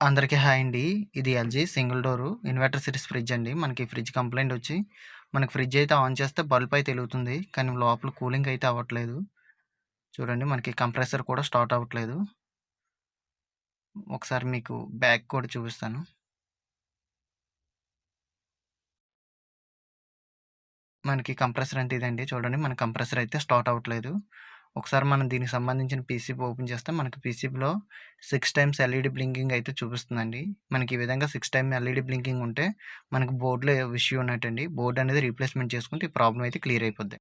అందరికీ హాయ్ అండి. ఇది LG single door inverter series fridge అండి. మనకి ఫ్రిడ్జ్ కంప్లెయింట్ వచ్చి, మనకి ఫ్రిడ్జ్ అయితే ఆన్ చేస్తే బల్బ్ అయితే ఎలుగుతుంది. కానీ లోపల కూలింగ్ అయితే అవ్వట్లేదు. చూడండి మనకి కంప్రెసర్ కూడా స్టార్ట్ అవ్వట్లేదు. ఒకసారి మీకు బ్యాక్ కూడా చూపిస్తాను. మనకి కంప్రెసర్ అంటే ఇదండి. చూడండి మన కంప్రెసర్ అయితే స్టార్ట్ అవ్వట్లేదు. ఒకసారి మనం దీనికి సంబంధించిన పీసీబీ ఓపెన్ చేస్తే మనకి పీసీబీలో 6 టైమ్స్ ఎల్ఈడీ బ్లింకింగ్ అయితే చూపిస్తుందండి. మనకి ఈ విధంగా 6 టైమ్ ఎల్ఈడీ బ్లింకింగ్ ఉంటే మనకి బోర్డ్‌లో ఇష్యూ ఉన్నట్టండి. బోర్డ్ అనేది రీప్లేస్‌మెంట్ చేసుకుంటే ఈ ప్రాబ్లమ్ అయితే క్లియర్ అయిపోద్ది.